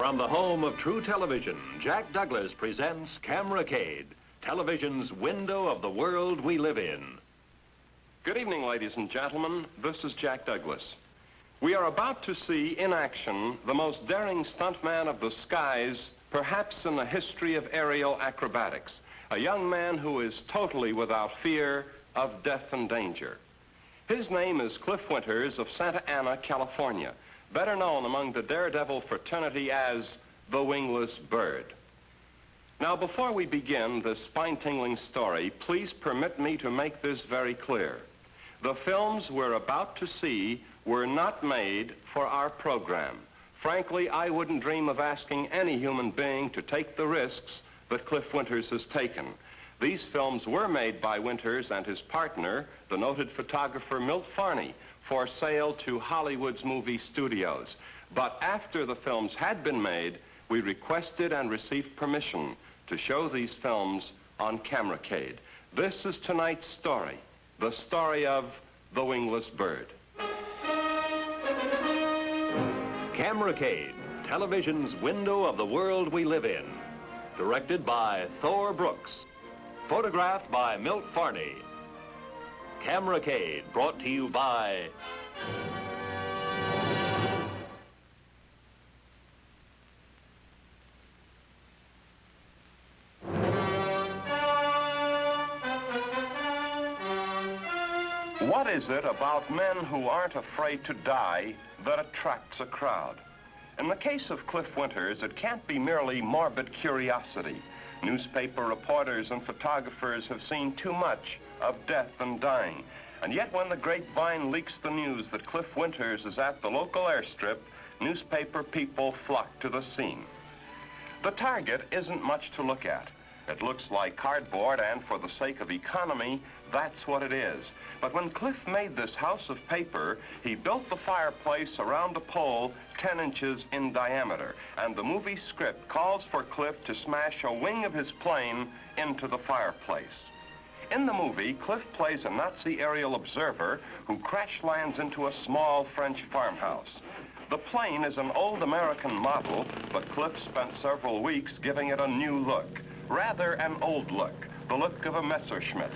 From the home of true television, Jack Douglas presents Cameracade, television's window of the world we live in. Good evening, ladies and gentlemen. This is Jack Douglas. We are about to see in action the most daring stuntman of the skies, perhaps in the history of aerial acrobatics. A young man who is totally without fear of death and danger. His name is Cliff Winters of Santa Ana, California, better known among the daredevil fraternity as the Wingless Bird. Now, before we begin this spine-tingling story, please permit me to make this very clear. The films we're about to see were not made for our program. Frankly, I wouldn't dream of asking any human being to take the risks that Cliff Winters has taken. These films were made by Winters and his partner, the noted photographer Milt Farney, for sale to Hollywood's movie studios. But after the films had been made, we requested and received permission to show these films on Cameracade. This is tonight's story, the story of the Wingless Bird. Cameracade, television's window of the world we live in. Directed by Thor Brooks. Photographed by Milt Farney. Cameracade, brought to you by... What is it about men who aren't afraid to die that attracts a crowd? In the case of Cliff Winters, it can't be merely morbid curiosity. Newspaper reporters and photographers have seen too much of death and dying. And yet when the grapevine leaks the news that Cliff Winters is at the local airstrip, newspaper people flock to the scene. The target isn't much to look at. It looks like cardboard, and for the sake of economy, that's what it is. But when Cliff made this house of paper, he built the fireplace around a pole 10 inches in diameter, and the movie script calls for Cliff to smash a wing of his plane into the fireplace. In the movie, Cliff plays a Nazi aerial observer who crash lands into a small French farmhouse. The plane is an old American model, but Cliff spent several weeks giving it a new look. Rather an old look, the look of a Messerschmitt.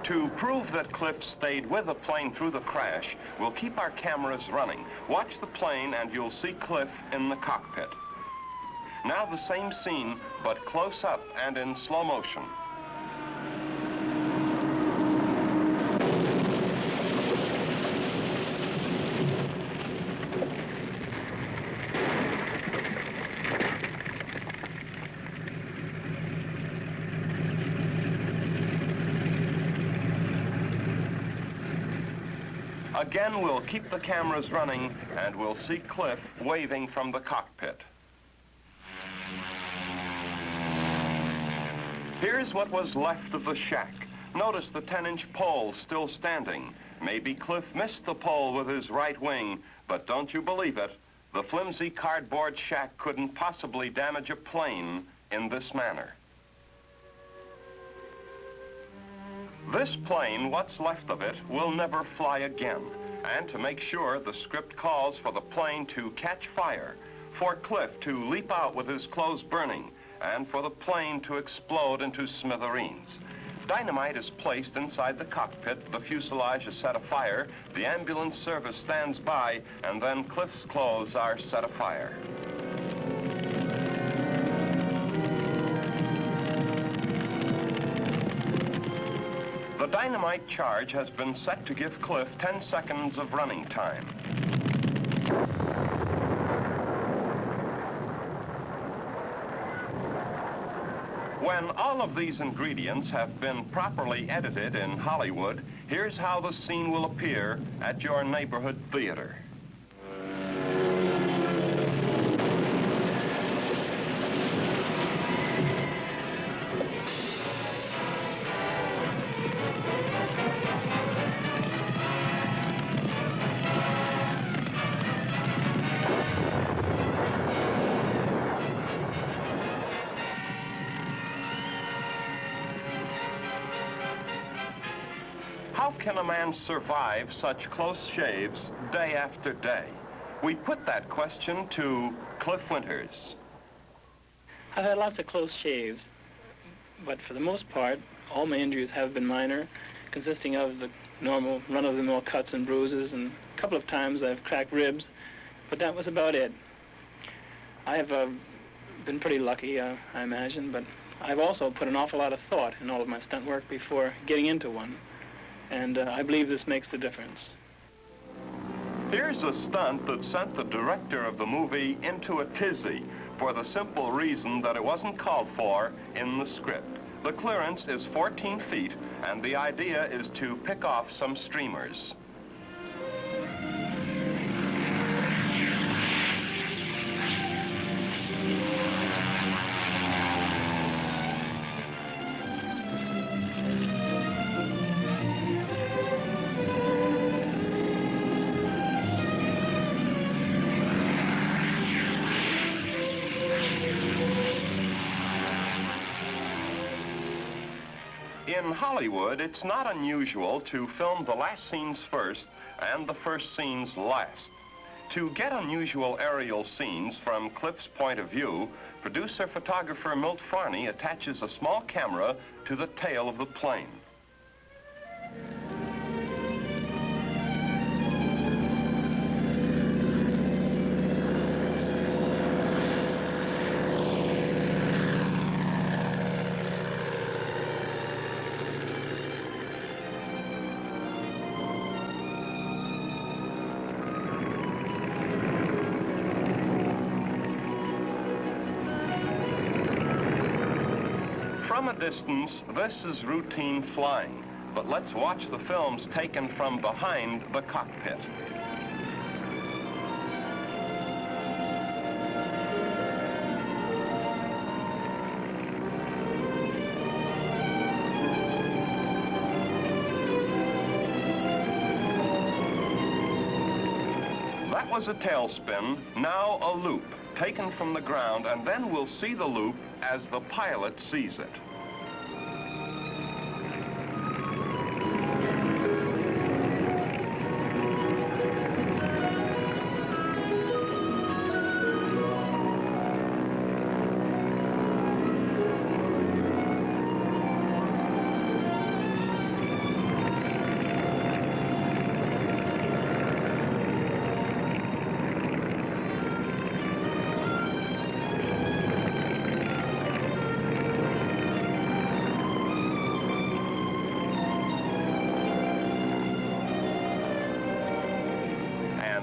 To prove that Cliff stayed with the plane through the crash, we'll keep our cameras running. Watch the plane and you'll see Cliff in the cockpit. Now the same scene, but close up and in slow motion. Again, we'll keep the cameras running and we'll see Cliff waving from the cockpit. Here's what was left of the shack. Notice the 10-inch pole still standing. Maybe Cliff missed the pole with his right wing, but don't you believe it, the flimsy cardboard shack couldn't possibly damage a plane in this manner. This plane, what's left of it, will never fly again. And to make sure, the script calls for the plane to catch fire, for Cliff to leap out with his clothes burning, and for the plane to explode into smithereens. Dynamite is placed inside the cockpit, the fuselage is set afire, the ambulance service stands by, and then Cliff's clothes are set afire. The dynamite charge has been set to give Cliff 10 seconds of running time. When all of these ingredients have been properly edited in Hollywood, here's how the scene will appear at your neighborhood theater. can a man survive such close shaves day after day? We put that question to Cliff Winters. I've had lots of close shaves, but for the most part, all my injuries have been minor, consisting of the normal run-of-the-mill cuts and bruises, and a couple of times I've cracked ribs, but that was about it. I have been pretty lucky, I imagine, but I've also put an awful lot of thought in all of my stunt work before getting into one, and I believe this makes the difference. Here's a stunt that sent the director of the movie into a tizzy for the simple reason that it wasn't called for in the script. The clearance is 14 feet, and the idea is to pick off some streamers. In Hollywood, it's not unusual to film the last scenes first and the first scenes last. To get unusual aerial scenes from Cliff's point of view, producer-photographer Milt Farney attaches a small camera to the tail of the plane. From a distance, this is routine flying, but let's watch the films taken from behind the cockpit. That was a tailspin, now a loop, taken from the ground, and then we'll see the loop as the pilot sees it.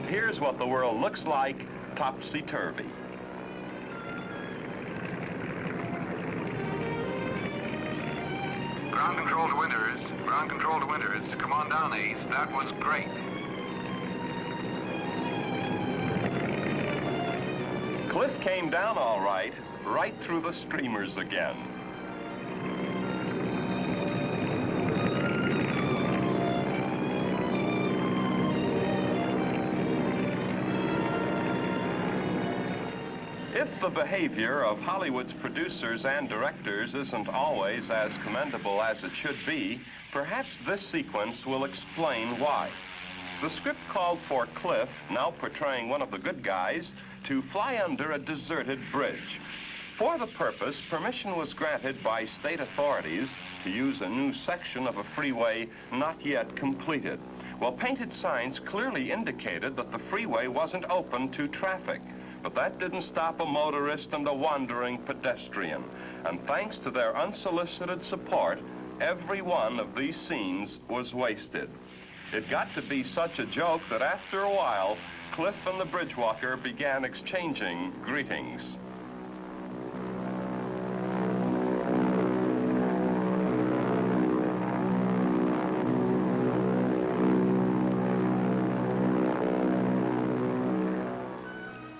Here's what the world looks like topsy-turvy. Ground control to Winters. Ground control to Winters. Come on down, Ace. That was great. Cliff came down all right through the streamers again. If the behavior of Hollywood's producers and directors isn't always as commendable as it should be, perhaps this sequence will explain why. The script called for Cliff, now portraying one of the good guys, to fly under a deserted bridge. For the purpose, permission was granted by state authorities to use a new section of a freeway not yet completed. Well, painted signs clearly indicated that the freeway wasn't open to traffic. But that didn't stop a motorist and a wandering pedestrian. And thanks to their unsolicited support, every one of these scenes was wasted. It got to be such a joke that after a while, Cliff and the bridge walker began exchanging greetings.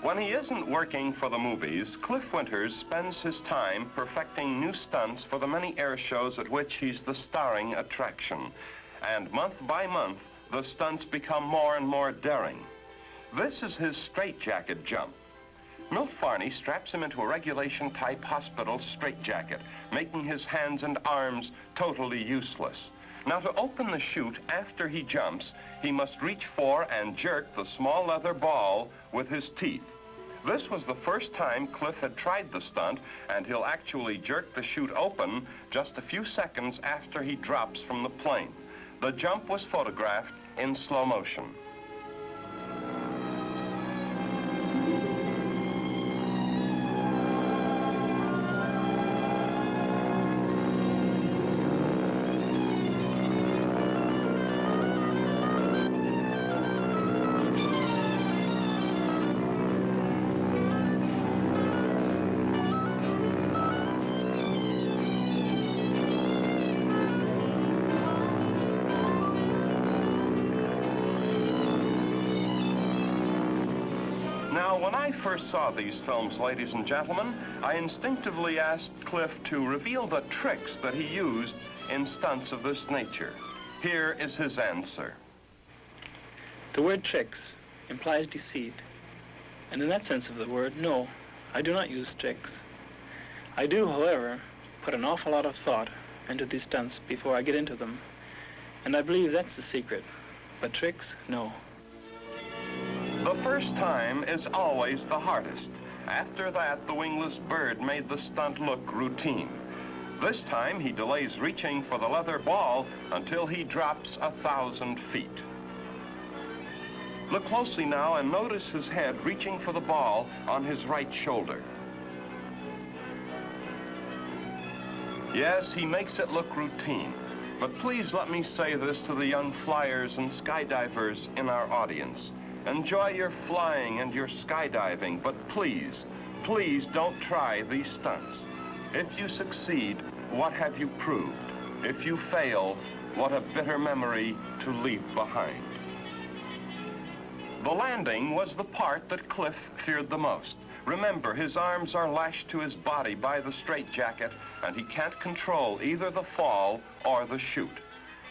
When he isn't working for the movies, Cliff Winters spends his time perfecting new stunts for the many air shows at which he's the starring attraction. And month by month, the stunts become more and more daring. This is his straitjacket jump. Milt Farney straps him into a regulation-type hospital straitjacket, making his hands and arms totally useless. Now, to open the chute after he jumps, he must reach for and jerk the small leather ball with his teeth. This was the first time Cliff had tried the stunt, and he'll actually jerk the chute open just a few seconds after he drops from the plane. The jump was photographed in slow motion. Now, when I first saw these films, ladies and gentlemen, I instinctively asked Cliff to reveal the tricks that he used in stunts of this nature. Here is his answer. The word tricks implies deceit. And in that sense of the word, no, I do not use tricks. I do, however, put an awful lot of thought into these stunts before I get into them. And I believe that's the secret. But tricks, no. The first time is always the hardest. After that, the wingless bird made the stunt look routine. This time, he delays reaching for the leather ball until he drops 1,000 feet. Look closely now and notice his head reaching for the ball on his right shoulder. Yes, he makes it look routine. But please let me say this to the young flyers and skydivers in our audience. Enjoy your flying and your skydiving, but please, please don't try these stunts. If you succeed, what have you proved? If you fail, what a bitter memory to leave behind. The landing was the part that Cliff feared the most. Remember, his arms are lashed to his body by the straitjacket, and he can't control either the fall or the chute.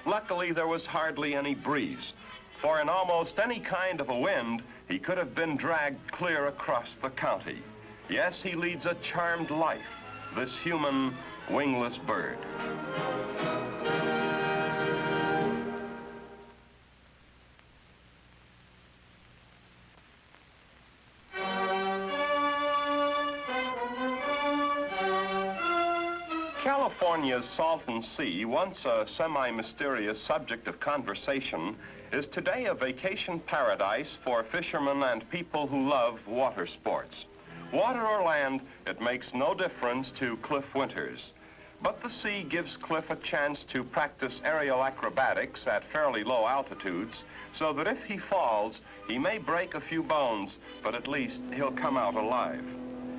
Luckily, there was hardly any breeze, for in almost any kind of a wind, he could have been dragged clear across the county. Yes, he leads a charmed life, this human wingless bird. California's Salton Sea, once a semi-mysterious subject of conversation, is today a vacation paradise for fishermen and people who love water sports. Water or land, it makes no difference to Cliff Winters. But the sea gives Cliff a chance to practice aerial acrobatics at fairly low altitudes, so that if he falls, he may break a few bones, but at least he'll come out alive.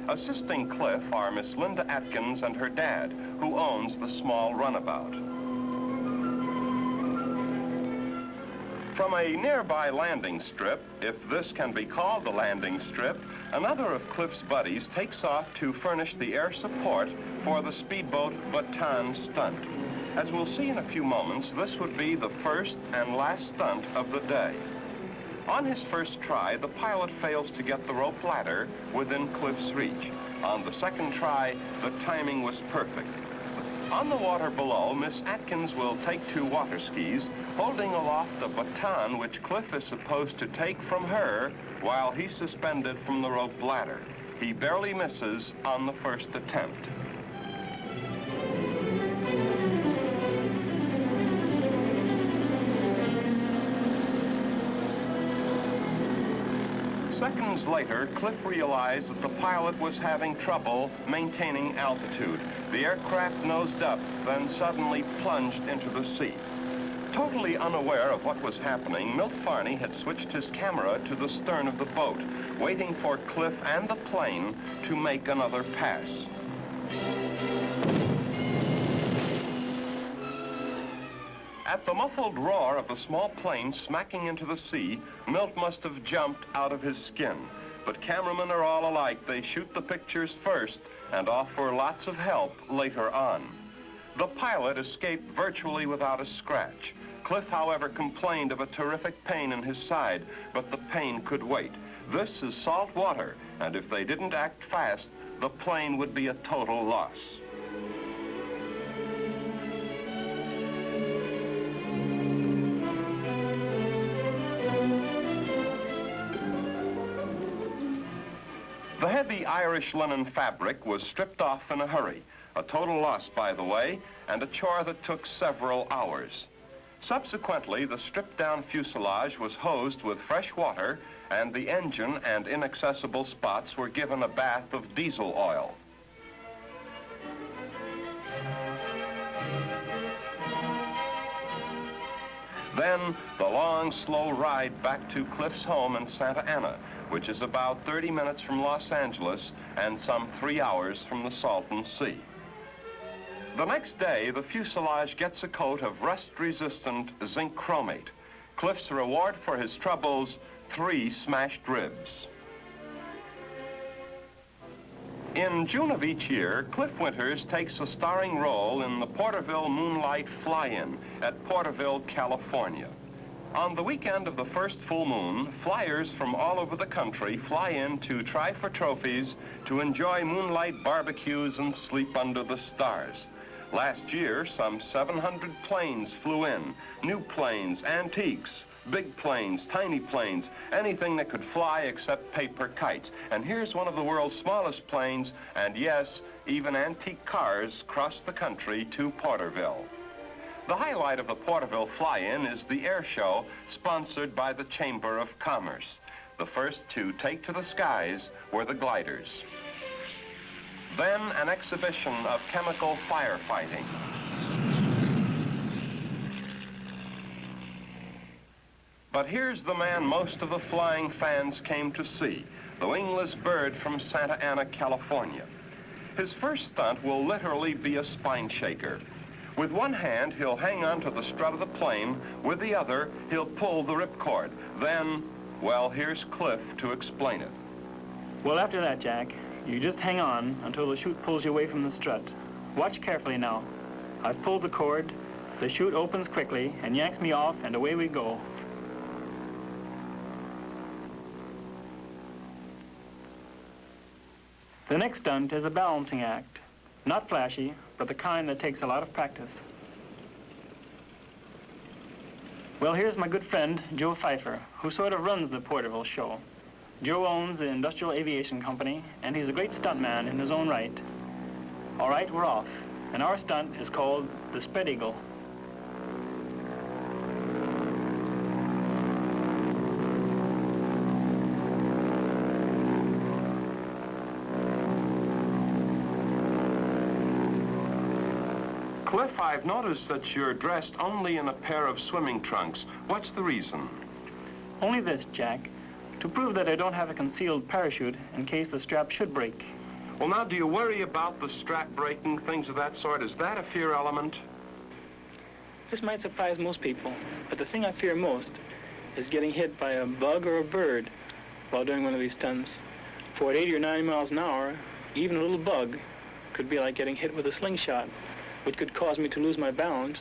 Assisting Cliff are Miss Linda Atkins and her dad, who owns the small runabout. From a nearby landing strip, if this can be called a landing strip, another of Cliff's buddies takes off to furnish the air support for the speedboat Baton stunt. As we'll see in a few moments, this would be the first and last stunt of the day. On his first try, the pilot fails to get the rope ladder within Cliff's reach. On the second try, the timing was perfect. On the water below, Miss Atkins will take two water skis, holding aloft a baton which Cliff is supposed to take from her while he's suspended from the rope ladder. He barely misses on the first attempt. Seconds later, Cliff realized that the pilot was having trouble maintaining altitude. The aircraft nosed up, then suddenly plunged into the sea. Totally unaware of what was happening, Milt Farney had switched his camera to the stern of the boat, waiting for Cliff and the plane to make another pass. At the muffled roar of the small plane smacking into the sea, Milt must have jumped out of his skin. But cameramen are all alike. They shoot the pictures first and offer lots of help later on. The pilot escaped virtually without a scratch. Cliff, however, complained of a terrific pain in his side, but the pain could wait. This is salt water, and if they didn't act fast, the plane would be a total loss. The heavy Irish linen fabric was stripped off in a hurry, a total loss, by the way, and a chore that took several hours. Subsequently, the stripped-down fuselage was hosed with fresh water, and the engine and inaccessible spots were given a bath of diesel oil. Then, the long, slow ride back to Cliff's home in Santa Ana, which is about 30 minutes from Los Angeles and some 3 hours from the Salton Sea. The next day, the fuselage gets a coat of rust-resistant zinc chromate. Cliff's reward for his troubles, 3 smashed ribs. In June of each year, Cliff Winters takes a starring role in the Porterville Moonlight Fly-In at Porterville, California. On the weekend of the first full moon, flyers from all over the country fly in to try for trophies, to enjoy moonlight barbecues and sleep under the stars. Last year, some 700 planes flew in, new planes, antiques, big planes, tiny planes, anything that could fly except paper kites. And here's one of the world's smallest planes, and yes, even antique cars cross the country to Porterville. The highlight of the Porterville Fly-In is the air show sponsored by the Chamber of Commerce. The first to take to the skies were the gliders. Then an exhibition of chemical firefighting. But here's the man most of the flying fans came to see, the wingless bird from Santa Ana, California. His first stunt will literally be a spine shaker. With one hand, he'll hang on to the strut of the plane. With the other, he'll pull the ripcord. Then, well, here's Cliff to explain it. Well, after that, Jack, you just hang on until the chute pulls you away from the strut. Watch carefully now. I've pulled the cord, the chute opens quickly and yanks me off, and away we go. The next stunt is a balancing act. Not flashy, but the kind that takes a lot of practice. Well, here's my good friend, Joe Pfeiffer, who sort of runs the Porterville show. Joe owns the Industrial Aviation Company, and he's a great stuntman in his own right. All right, we're off, and our stunt is called the Spread Eagle. Cliff, I've noticed that you're dressed only in a pair of swimming trunks. What's the reason? Only this, Jack, to prove that I don't have a concealed parachute in case the strap should break. Well, now, do you worry about the strap breaking, things of that sort? Is that a fear element? This might surprise most people, but the thing I fear most is getting hit by a bug or a bird while doing one of these stunts. For at 80 or 90 miles an hour, even a little bug could be like getting hit with a slingshot, which could cause me to lose my balance,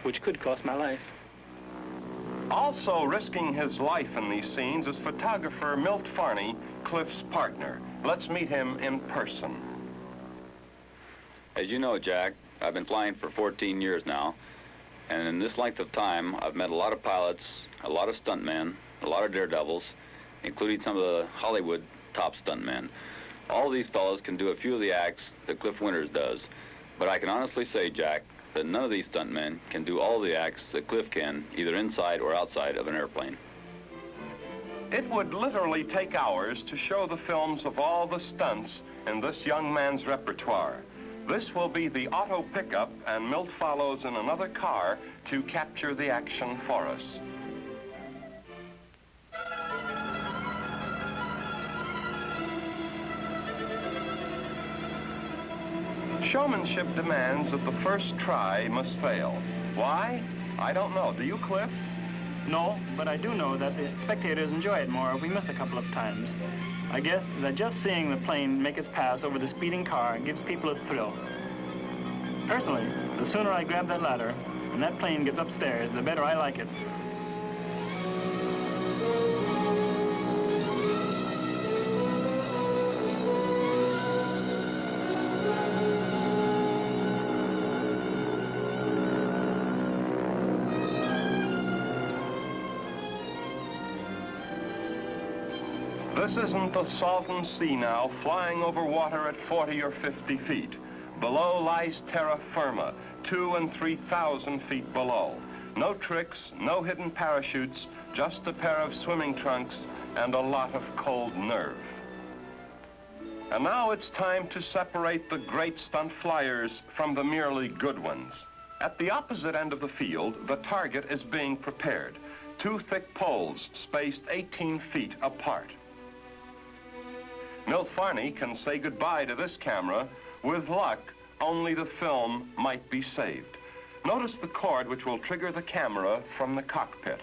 which could cost my life. Also risking his life in these scenes is photographer Milt Farney, Cliff's partner. Let's meet him in person. As you know, Jack, I've been flying for 14 years now, and in this length of time, I've met a lot of pilots, a lot of stuntmen, a lot of daredevils, including some of the Hollywood top stuntmen. All these fellows can do a few of the acts that Cliff Winters does, but I can honestly say, Jack, that none of these stuntmen can do all the acts that Cliff can, either inside or outside of an airplane. It would literally take hours to show the films of all the stunts in this young man's repertoire. This will be the auto pickup, and Milt follows in another car to capture the action for us. Showmanship demands that the first try must fail. Why? I don't know. Do you, Cliff? No, but I do know that the spectators enjoy it more if we miss a couple of times. I guess that just seeing the plane make its pass over the speeding car gives people a thrill. Personally, the sooner I grab that ladder and that plane gets upstairs, the better I like it. This isn't the Salton Sea now, flying over water at 40 or 50 feet. Below lies terra firma, 2,000 and 3,000 feet below. No tricks, no hidden parachutes, just a pair of swimming trunks and a lot of cold nerve. And now it's time to separate the great stunt flyers from the merely good ones. At the opposite end of the field, the target is being prepared. 2 thick poles spaced 18 feet apart. Milt Farney can say goodbye to this camera. With luck, only the film might be saved. Notice the cord which will trigger the camera from the cockpit.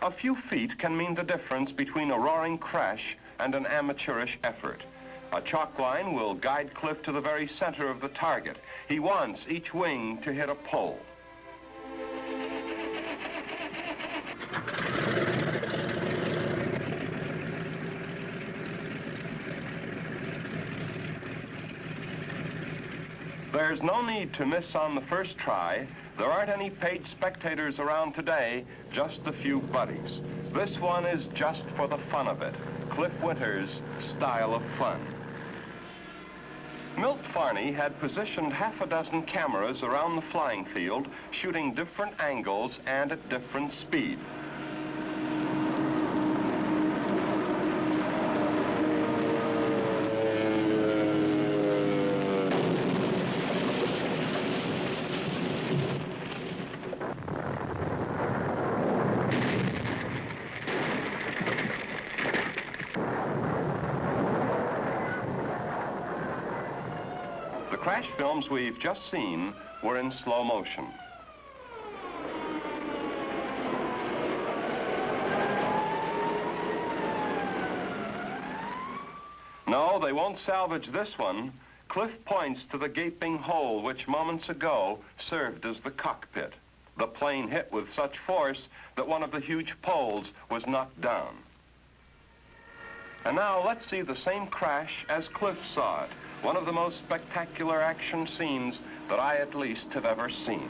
A few feet can mean the difference between a roaring crash and an amateurish effort. A chalk line will guide Cliff to the very center of the target. He wants each wing to hit a pole. There's no need to miss on the first try. There aren't any paid spectators around today, just a few buddies. This one is just for the fun of it. Cliff Winter's style of fun. Milt Farney had positioned half a dozen cameras around the flying field, shooting different angles and at different speed. The crash films we've just seen were in slow motion. No, they won't salvage this one. Cliff points to the gaping hole which moments ago served as the cockpit. The plane hit with such force that one of the huge poles was knocked down. And now let's see the same crash as Cliff saw it. One of the most spectacular action scenes that I at least have ever seen.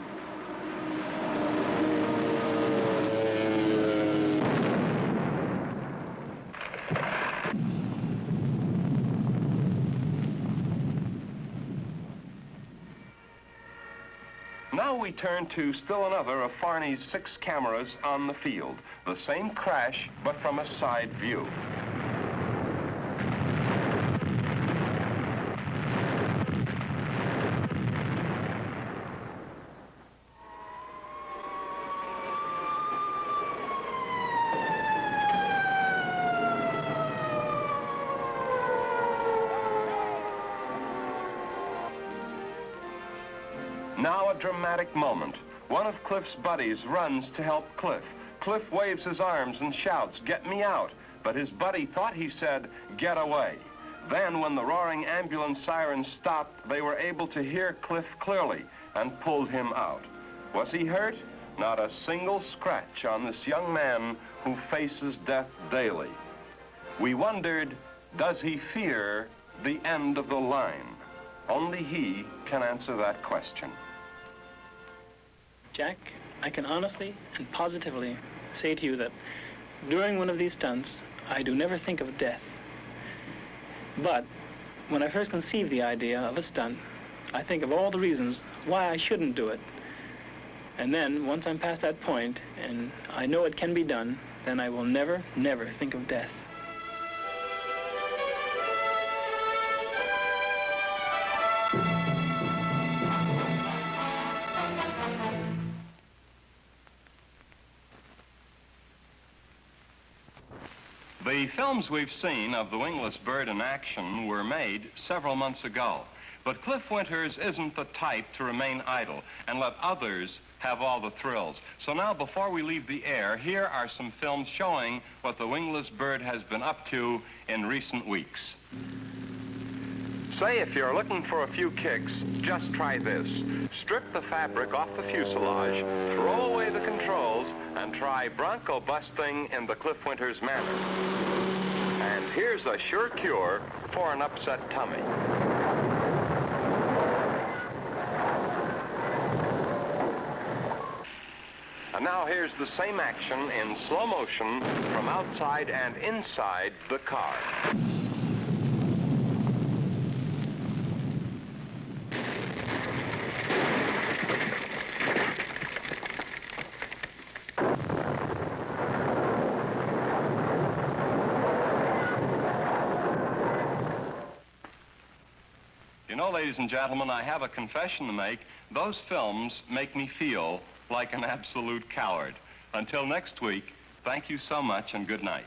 Now we turn to still another of Farney's 6 cameras on the field. The same crash, but from a side view. Now a dramatic moment. One of Cliff's buddies runs to help Cliff. Cliff waves his arms and shouts, "Get me out!" But his buddy thought he said, "Get away." Then when the roaring ambulance sirens stopped, they were able to hear Cliff clearly and pulled him out. Was he hurt? Not a single scratch on this young man who faces death daily. We wondered, does he fear the end of the line? Only he can answer that question. Jack, I can honestly and positively say to you that during one of these stunts, I do never think of death. But when I first conceived the idea of a stunt, I think of all the reasons why I shouldn't do it. And then, once I'm past that point, and I know it can be done, then I will never, never think of death. The films we've seen of the wingless bird in action were made several months ago. But Cliff Winters isn't the type to remain idle and let others have all the thrills. So now, before we leave the air, here are some films showing what the wingless bird has been up to in recent weeks. Say if you're looking for a few kicks, just try this. Strip the fabric off the fuselage, throw away the controls, and try bronco busting in the Cliff Winters manner. And here's a sure cure for an upset tummy. And now here's the same action in slow motion from outside and inside the car. You know, ladies and gentlemen, I have a confession to make. Those films make me feel like an absolute coward. Until next week, thank you so much and good night.